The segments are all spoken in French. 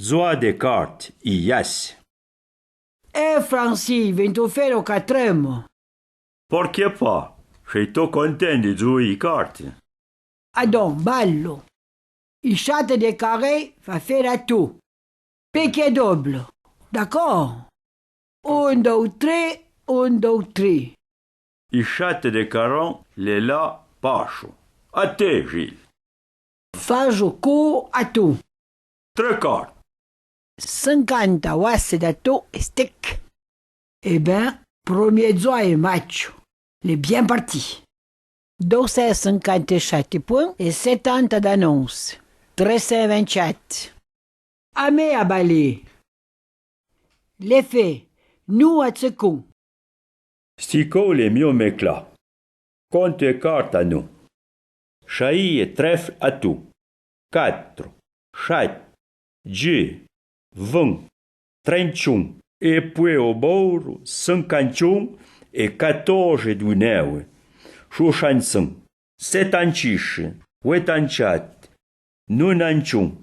Zoa de carte e yes. Franci, vento fare o catremo. Perché pas? Sei to contento di giocare i carte? Adon, ballo. Il chat de carré va faire à tout. Piquet double. D'accord? 1, 2, 3, 1, 2, 3. I chat de caron le là pascio. A te, Gilles. Fais co à tout. 3 carte. 50 osse da tout et stick. Eh ben, premier zoa et match. Les bien parti. 257 points et 70 d'annonces. 327. A me a balé. L'effet, nous à ce coup. Stico le mio mecla. Conte carte a nous. Chai e trèfle a tout. 4, 7, 10, 20, 31. E poi o bouro 51 e 14 do neve. 65, 76, 87, 91,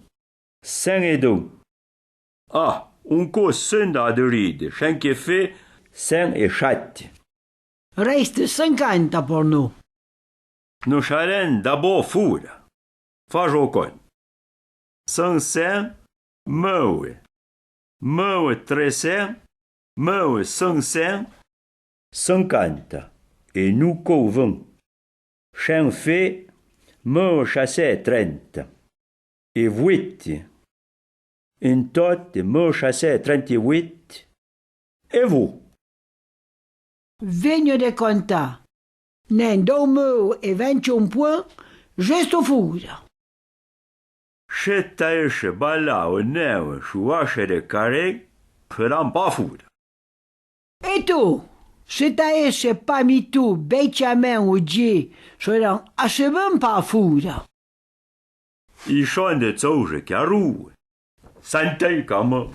102. Ah, un cossin da de ride, che fait 107. Reste 50 pour nous. Nous chalen d'abord fura. Faz o con. 500, moe. Moe 300, moe 500, 50. Et nous couvons. Chien fait, moe chassé 30. Et 8. In tot, moe chassé 38. Et vous? Vigno de conta. Nen 2 mots et 21 points, juste au foudre. Chetaeche balla o neve chouache de carré, feran pas foudre. Et tout? Si t'as pas mis tout, bêtement ou dit, seran achevant pas foudre. I chant de zauge carou. Santei comme.